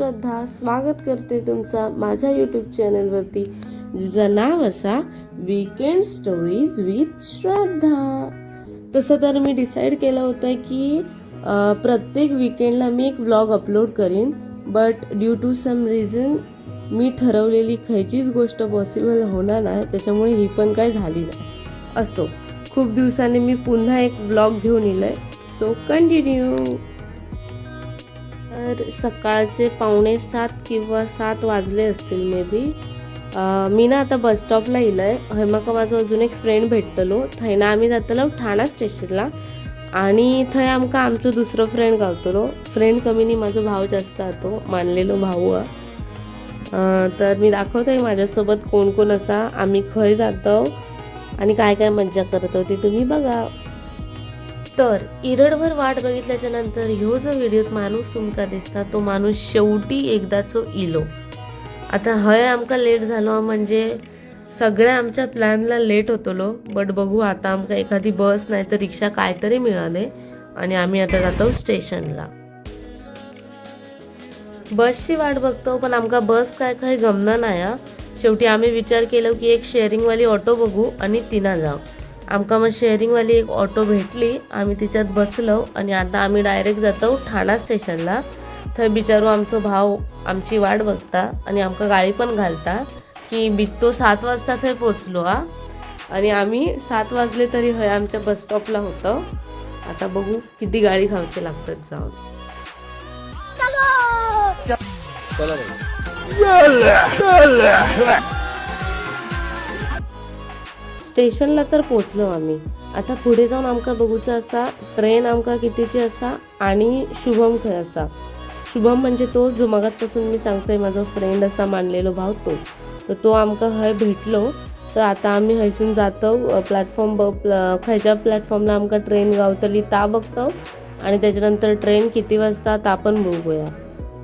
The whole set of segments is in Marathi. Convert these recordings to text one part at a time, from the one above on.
श्रद्धा स्वागत करते तुमचा माझ्या यूट्यूब चॅनलवरती, जिचं नाव असा वीकेंड स्टोरीज विथ श्रद्धा. तसं तर मी डिसाईड केलं होतं की प्रत्येक वीकेंडला मी एक व्लॉग अपलोड करीन, but due to some reason मी ठरवलेली खयचीच गोष्ट पॉसिबल होणार नाही, त्याच्यामुळे ही पण काय झाली नाही. असो, खूप दिवसांनी मी पुन्हा एक व्लॉग घेऊन येलोय, सो कंटिन्यू. तर सकाळचे 6:45 किंवा 7 वाजले असतील मे बी. मी ना आता बस स्टॉपला येलोय. हय म्हाका माझो अजून एक फ्रेंड भेटतलो. थंयना आम्ही जातलो ठाणा स्टेशनला आणि थंय आमका आमचो दुसरो फ्रेंड गावतलो. फ्रेंड कमी नी माझो भाव जास्त आतो, मानलेलो भाऊ हा. तर मी दाखवतोय माझ्यासोबत कोण कोण असा, आम्ही खंय जातो आणि काय काय मज्जा करतो ते तुम्ही बघा. तर इरडभर वाट बघितल्याच्या नंतर ह्यो जो व्हिडिओत माणूस तुमका दिसता तो माणूस शेवटी एकदाचो इलो. आता हय आमका लेट झालो म्हणजे सगळ्या आमच्या प्लॅनला लेट होतलो, बट बघू आता आमका एखादी बस नाही तर रिक्षा काहीतरी मिळाले आणि आम्ही आता जातो स्टेशनला. बसची वाट बघतो पण आमका बस काय काही गमना नाही. शेवटी आम्ही विचार केलो की एक शेअरिंगवाली ऑटो बघू आणि तिना जाऊ. आमका मग शेअरिंगवाली एक ऑटो भेटली, आम्ही तिच्यात बसलो आणि आता आम्ही डायरेक्ट जातो ठाणा स्टेशनला. थंय बिचारू आमचो भाव आमची वाट बघता आणि आमका गाडी पण घालता की बित्तो 7 वाजता थंय पोचलो आणि आम्ही 7 वाजले तरी हय आमच्या बस स्टॉपला होतो. आता बघू किती गाडी खावचे लागतात जाऊन. स्टेशनला तर पोचलो आम्ही. आता पुढे जाऊन आमका बघूचा असा ट्रेन आमका कितीची असा आणि शुभम खंय असा. शुभम म्हणजे तो जो मगातपासून मी सांगतोय माझा फ्रेंड असा मानलेलो भाव तो. तर तो आमका हय भेटलो. तर आता आम्ही हयसून जातो प्लॅटफॉर्म खयच्या प्लॅटफॉर्मला आमका ट्रेन गावतली ता बघतो आणि त्याच्यानंतर ट्रेन किती वाजता ता पण बघूया.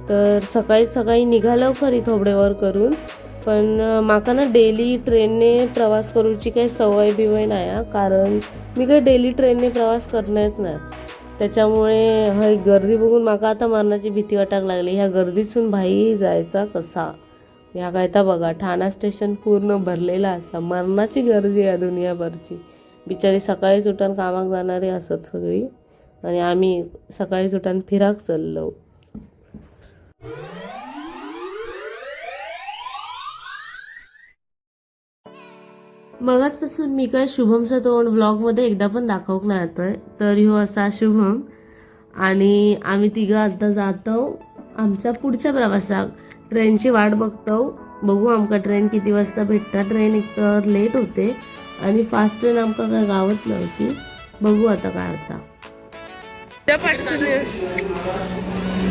तर सकाळी निघालो खरी थोडेवर करून, पण माका ना डेली ट्रेनने प्रवास करूची काही सवय बिवय नाही, कारण मी काही डेली ट्रेनने प्रवास करणारच नाही. त्याच्यामुळे हय गर्दी बघून माका आता मरणाची भीती वाटायला लागली. ह्या गर्दीतून भाई जायचा कसा. ह्या काय तर बघा ठाणा स्टेशन पूर्ण भरलेला असा, मरणाची गर्दी आहे दुनियाभरची. बिचारी सकाळीच उठून कामाक जाणारे असत सगळी आणि आम्ही सकाळीच उठून फिराक चाललो. मगाचपासून मी काय शुभमचा तोंड व्लॉगमध्ये एकदा पण दाखवक नाही येतोय. तर ह्यो असा शुभम आणि आम्ही तिघं आता जातो आमच्या पुढच्या प्रवासाक. ट्रेनची वाट बघतो, बघू आमका ट्रेन किती वाजता भेटता. ट्रेन एकतर लेट होते आणि फास्ट ट्रेन आमका काय गावत नव्हती. बघू आता काय होता.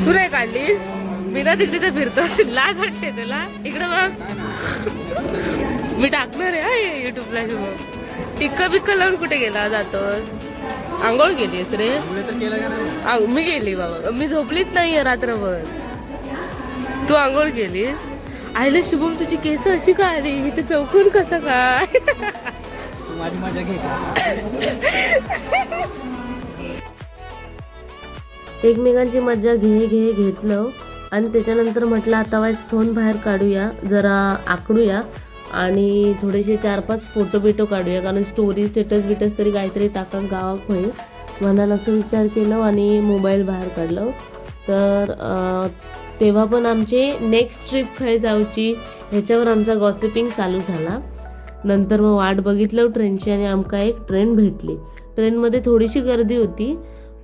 तू नाही काढलीस बिना तिकडे फिरतो असेल, लाज वाटते तुला. इकडं बघ, मी टाकणार आहे युट्यूबला. शुभम टिक्का बिक्का लावून कुठे गेला जातो. आंघोळ गेलीस रे? मी गेली बाबा, मी झोपलीच नाहीये रात्रभर. तू आंघोळ केलीस? आईला शुभम तुझी केस अशी का आली, इथे चौकून कसं काय? माझी मजा घे. एकमेकांची मजा घेतलं आणि त्याच्यानंतर म्हटलं आता वाईज फोन बाहेर काढूया, जरा आखडूया आणि थोडेसे 4-5 फोटो बिटो काढूया, कारण स्टोरी स्टेटस तरी काहीतरी टाका गावात होईल म्हणून असं विचार केलं आणि मोबाईल बाहेर काढलं. तर तेव्हा पण आमचे नेक्स्ट ट्रिप खय जाऊची ह्याच्यावर आमचा गॉसिपिंग चालू झाला. नंतर मग वाट बघितलं ट्रेनची आणि आमका एक ट्रेन भेटली. ट्रेनमध्ये थोडीशी गर्दी होती,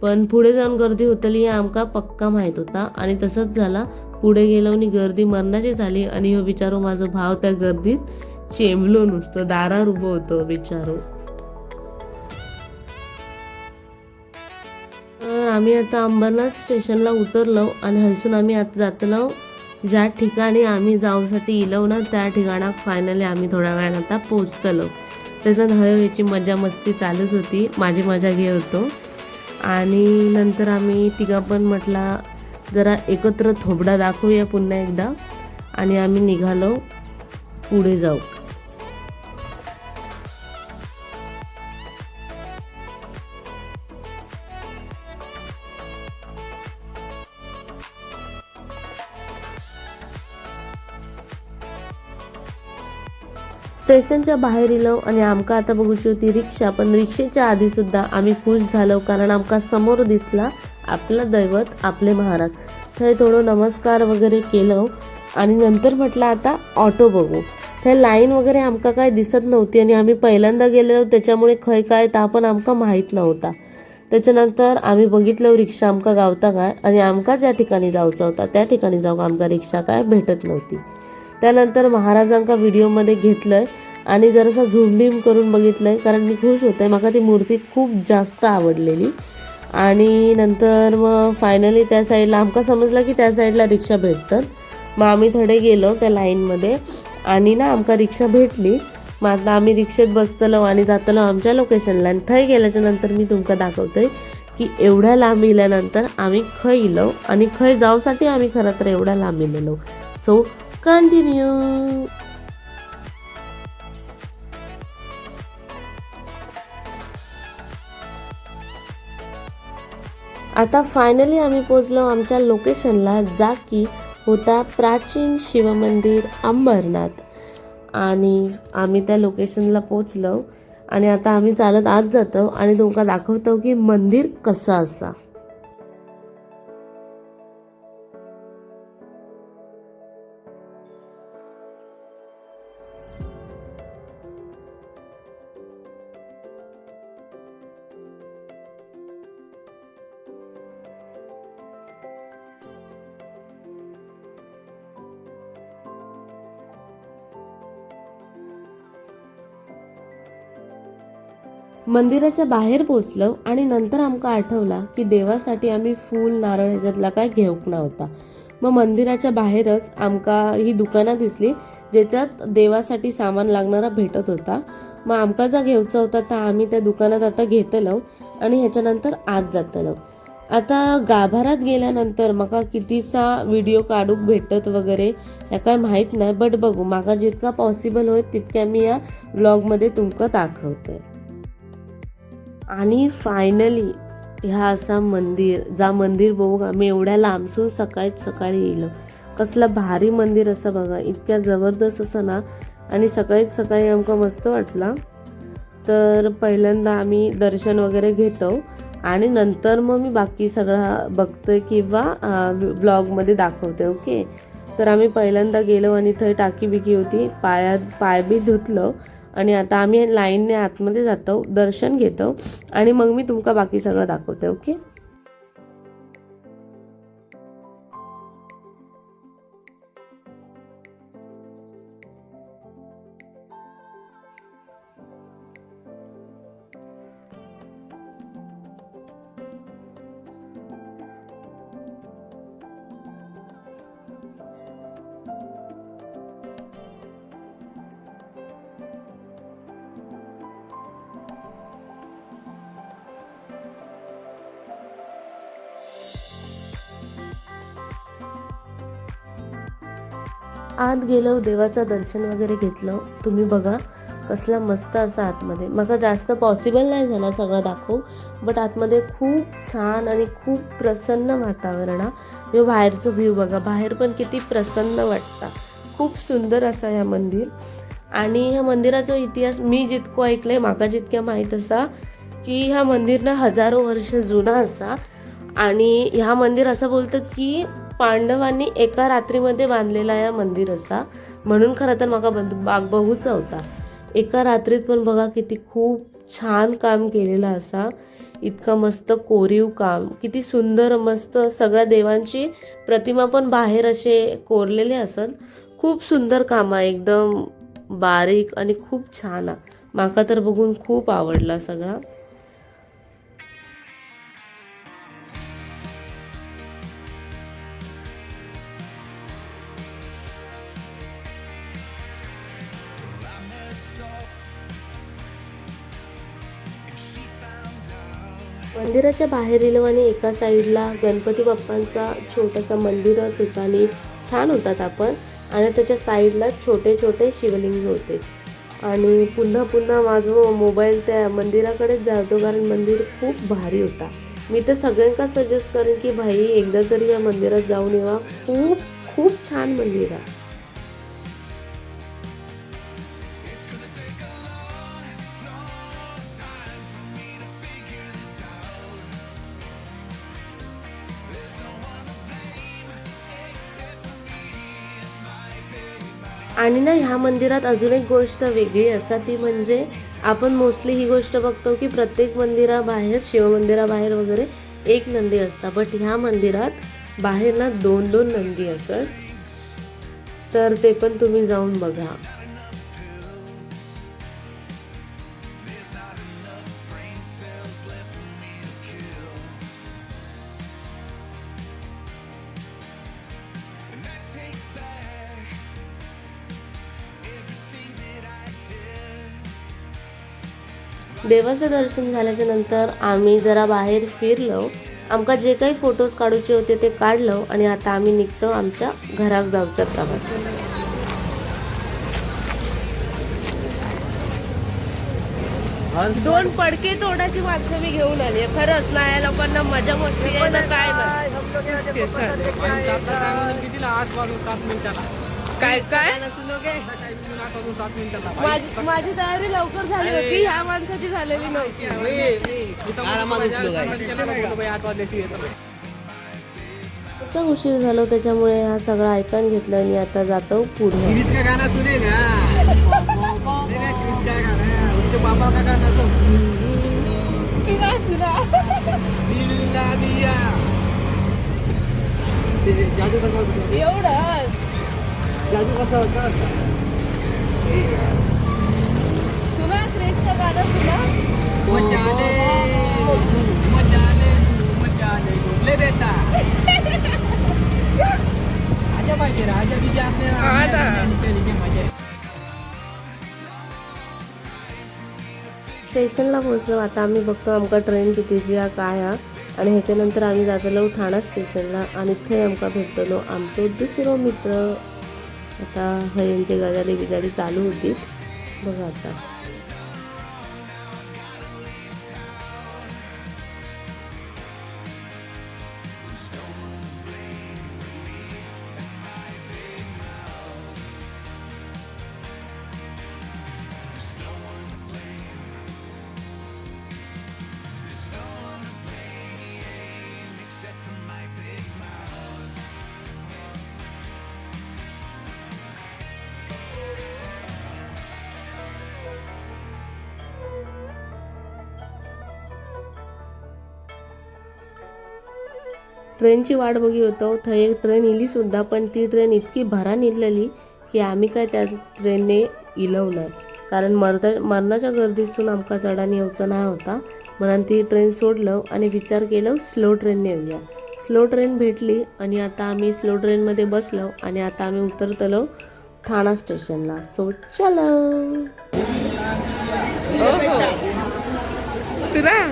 पण पुढे जाऊन गर्दी होतली हे आमका पक्का माहीत होता आणि तसंच झाला. पुढे गेलो आणि गर्दी मरणाची झाली आणि ह्यो बिचारो माझा भाव त्या गर्दीत चेंबलो नुसतं, दारावर उभं होतं बिचारो. आम्ही आता अंबरनाथ स्टेशनला उतरलो आणि हयसून आम्ही आता जातलो ज्या ठिकाणी आम्ही जाऊसाठी इलो ना त्या ठिकाणात फायनली आम्ही थोड्या वेळानं आता पोचतलो. त्याच्यात हयची मजा मस्ती चालूच होती, माझी मजा घे होतो. आणि नंतर आम्ही तिघा पण म्हटला जरा एकत्र थोबडा दाखवूया पुन्हा एकदा आणि आम्ही निघालो पुढे जाऊ. स्टेशनच्या बाहेर इलो आणि आमका आता बघूची होती रिक्षा, पण रिक्षेच्या आधी सुद्धा आम्ही खुश झालो कारण आमका समोर दिसला आपलं दैवत आपले महाराज. थंय थोडं नमस्कार वगैरे केलं आणि नंतर म्हटलं आता ऑटो बघू. थंय लाईन वगैरे आमका काय दिसत नव्हती आणि आम्ही पहिल्यांदा गेलेलो त्याच्यामुळे खंय काय ता पण आमका माहीत नव्हता. त्याच्यानंतर आम्ही बघितलं रिक्षा आमका गावता काय आणि आमका ज्या ठिकाणी जायचं होता त्या ठिकाणी जाऊ आमका रिक्षा काय भेटत नव्हती. त्यानंतर महाराजांका व्हिडिओमध्ये घेतलंय आणि जरासा झूम बीम करून बघितलंय कारण मी खुश होते. मला ती मूर्ती खूप जास्त आवडलेली. आणि नंतर मग फायनली त्या साईडला आमका समजलं की त्या साईडला रिक्षा भेटतात. मग आम्ही थोडे गेलो त्या लाईनमध्ये आणि ना आमका रिक्षा भेटली. मग आता आम्ही रिक्षेत बसतलो आणि जातलो आमच्या लोकेशनला. आणि थंय गेल्याच्या नंतर मी तुमका दाखवतोय की एवढ्या लांब इल्यानंतर आम्ही खंय इलो आणि खंय जाऊसाठी आम्ही खरं तर एवढ्या लांब इलेलो. So continue. आता फायनली आम्ही पोचलो आमच्या लोकेशनला, जा की होता प्राचीन शिवमंदिर अंबरनाथ. आणि आम्ही त्या लोकेशनला पोचलो आणि आता आम्ही चालत आत जातो आणि तुमका दाखवतो की मंदिर कसं असा. मंदिराच्या बाहेर पोचलो आणि नंतर आमका आठवला की देवासाठी आम्ही फूल नारळ ह्याच्यातला काय घेऊक नव्हता. मग मंदिराच्या बाहेरच आमका ही दुकानं दिसली ज्याच्यात देवासाठी सामान लागणारा भेटत होता. मग आमका जा घेऊचा होता तर आम्ही त्या दुकानात आता घेतलो आणि ह्याच्यानंतर आत जातलो. आता गाभारात गेल्यानंतर माका कितीसा व्हिडिओ काढूक भेटत वगैरे ह्या काय माहीत नाही, बट बघू माका जितका पॉसिबल होईल तितक्या मी या व्लॉगमध्ये तुमका दाखवतोय. आणि फायनली ह्या असा मंदिर जा मंदिर बघू आम्ही एवढ्या लांबसून सकाळी येलो. कसलं भारी मंदिर असं बघा, इतक्या जबरदस्त असं ना. आणि सकाळी आमका मस्त वाटला. तर पहिल्यांदा आम्ही दर्शन वगैरे घेतो आणि नंतर मग मी बाकी सगळं बघतोय किंवा ब्लॉगमध्ये दाखवते. ओके. तर आम्ही पहिल्यांदा गेलो आणि थंय टाकी बिकी होती, पाय बी धुतलं आणि आता आम्ही लाईनने आतमध्ये जातो, दर्शन घेतो आणि मग मी तुमका बाकी सगळं दाखवते. ओके. आत गेलो, देवाचं दर्शन वगैरे घेतलं. तुम्ही बघा कसला मस्त असा आतमध्ये. मला जास्त पॉसिबल नाही झाला सगळं दाखवू, बट आतमध्ये खूप छान आणि खूप प्रसन्न वातावरण. हे बाहेरचं व्ह्यू बघा, बाहेर पण किती प्रसन्न वाटतं. खूप सुंदर असा ह्या मंदिर. आणि ह्या मंदिराचा इतिहास मी जितकं ऐकलंय, माका जितक्या माहीत असा की ह्या मंदिर ना हजारो वर्ष जुना असा. आणि ह्या मंदिर असं बोलतात की पांडवांनी एका रात्रीमध्ये बांधलेला या मंदिर असा, म्हणून खरं तर माका बाग बघूचा होता. एका रात्रीत पण बघा किती खूप छान काम केलेलं असा. इतका मस्त कोरीव काम, किती सुंदर मस्त. सगळ्या देवांची प्रतिमा पण बाहेर असे कोरलेले असत. खूप सुंदर काम आहे, एकदम बारीक आणि खूप छान आहे. माका तर बघून खूप आवडला सगळा. मंदिराच्या बाहेर गेलो आणि एका साईडला गणपती बाप्पांचा छोटासा मंदिरच होता आणि छान होतात आपण. आणि त्याच्या साईडला छोटे छोटे शिवलिंग होते. आणि पुन्हा माझा मोबाईल त्या मंदिराकडेच जातो कारण मंदिर खूप भारी होता. मी तर सगळ्यांना सजेस्ट करेन की भाई एकदा तरी या मंदिरात जाऊन येवा. खूप खूप छान मंदिर आहे. आणि ना ह्या मंदिरात अजून एक गोष्ट वेगळी असा ती म्हणजे आपण मोस्टली ही गोष्ट बघतो की प्रत्येक मंदिराबाहेर शिवमंदिराबाहेर वगैरे एक नंदी असता, बट ह्या मंदिरात बाहेर ना 2-2 नंदी असतात. तर ते पण तुम्ही जाऊन बघा. देवाचं दर्शन झाल्याच्या नंतर आम्ही जरा बाहेर फिरलो. आमका जे काही फोटोज काढूचे होते ते काढलो आणि आता आम्ही निघतो आमच्या घरात जाऊचा प्रवास. दोन पडके तोडाची माणसं मी घेऊन आली. खरंच ना या लोकांना मजा मस्ती आहे ना काय ना. कितीला 8:07 काय काय 8:07 माझी तयारी लवकर झाली होती, ह्या माणसाची झालेली नव्हती. खूप उशीर झालो त्याच्यामुळे हा सगळा ऐकून घेतलं आणि आता जातो पुढे. क्रिस का गाना सुने ना, क्रिस का गाना है, उसके पापा का गाना सुन. दिल दिया जादू कसा होता, एवढं जादू कसा होता. तुला क्रिसचं गाणं तुला मचाले ले बेटा. आजा पाहिजे राजा बीजे आपल्या स्टेशनला पोहोचलो. आता आम्ही बघतो आमका ट्रेन कितीची आहे काय आहे आणि ह्याच्यानंतर आम्ही जातलो ठाणा स्टेशनला आणि थंय आमका भेटतलो आमचो दुसरो मित्र. आता यांची गजाली बिजाली चालू होती बघा. आता ट्रेनची वाट बघी होतो. थंय एक ट्रेन इली सुद्धा, पण ती ट्रेन इतकी भरान इलेली की आम्ही काय त्या ट्रेनने इलव नाही, कारण मरणाच्या गर्दीतून आमका चढान येऊचं नाही होता. म्हणून ती ट्रेन सोडलं आणि विचार केलं स्लो ट्रेनने येऊया. स्लो ट्रेन भेटली आणि आता आम्ही स्लो ट्रेनमध्ये बसलो आणि आता आम्ही उतरतलो ठाणा स्टेशनला. सो चलो सुरा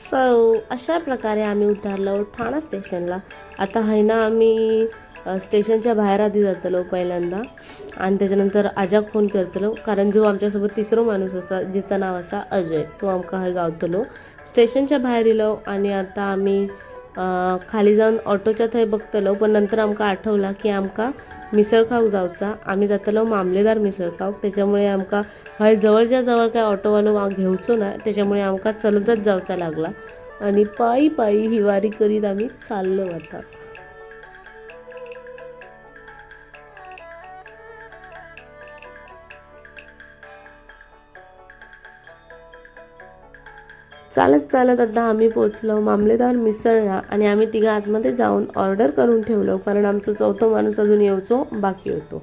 सो अशा प्रकारे आम्ही उतरलो ठाणा स्टेशनला. आता आहे ना आम्ही स्टेशनच्या बाहेर आधी जातलो पहिल्यांदा आणि त्याच्यानंतर आजाक फोन करतलो, कारण जो आमच्यासोबत तिसरो माणूस असा जिचं नाव असा अजय, तो आमका हय गावतलो. स्टेशनच्या बाहेर इलो आणि आता आम्ही खाली जाऊन ऑटोच्या थंय बघतलो, पण नंतर आमका आठवला की आमका मिसळ खाऊक जावचा. आम्ही जातलो मामलेदार मिसळ खाऊक, त्याच्यामुळे आमका हय जवळच्या जवळ काय ऑटोवालो घेऊचो ना, त्याच्यामुळे आमका चलतच जावचा लागला आणि पायी पायी ही वारी करीत आम्ही चाललो. आता चालत चालत आता आम्ही पोचलो मामलेदार मिसळला आणि आम्ही तिघं आतमध्ये जाऊन ऑर्डर करून ठेवलो, कारण आमचं चौथं माणूस अजून येऊचो बाकी होतो.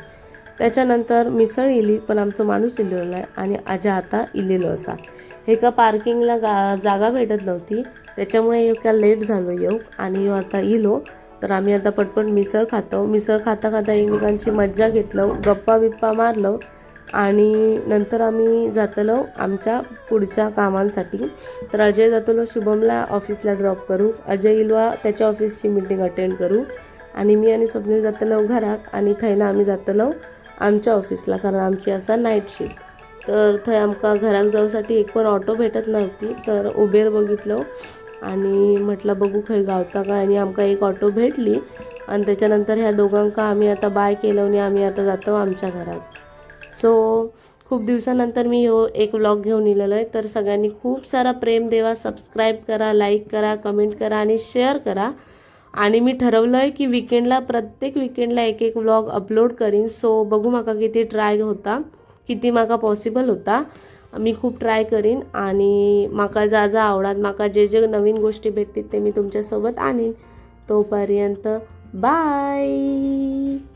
त्याच्यानंतर मिसळ इली, पण आमचं माणूस इलेलो नाही आणि आजा आता इलेलो असा. हे का पार्किंगला जागा भेटत नव्हती, त्याच्यामुळे एका लेट झालो येऊ आणि आता इलो. तर आम्ही आता पटपट मिसळ खातो. मिसळ खाता खाता एकमेकांची मज्जा घेतलो, गप्पा बिप्पा मारलो आणि नंतर आम्ही जातलो आमच्या पुढच्या कामांसाठी. तर अजय जातलो शुभमला ऑफिसला ड्रॉप करू, अजय इलवा त्याच्या ऑफिसची मीटिंग अटेंड करू आणि मी आणि स्वप्नील जातलो घरात आणि थंयना आम्ही जातलो आमच्या ऑफिसला, कारण आमची असा नाईट शिफ्ट. तर थंय आमका घरात जाऊसाठी एक पण ऑटो भेटत नव्हती, तर उबेर बघितलो आणि म्हटलं बघू खंय गावता काय, आणि आमका एक ऑटो भेटली आणि त्याच्यानंतर ह्या दोघांका आम्ही आता बाय केलं आणि आम्ही आता जातो आमच्या घरात. सो खूप दिवसानंतर मी एक व्लॉग घेऊन इलेलो आहे. तर सगळ्यांनी खूप सारा प्रेम देवा, सबस्क्राईब करा, लाईक करा, कमेंट करा आणि शेअर करा. आणि मी ठरवलं आहे की प्रत्येक विकेंडला एक व्लॉग अपलोड करीन. सो बघू माका किती ट्राय होता, किती माका पॉसिबल होता. मी खूप ट्राय करीन आणि माका जा आवडात, माका जे नवीन गोष्टी भेटतील ते मी तुमच्यासोबत आणीन. तोपर्यंत बाय.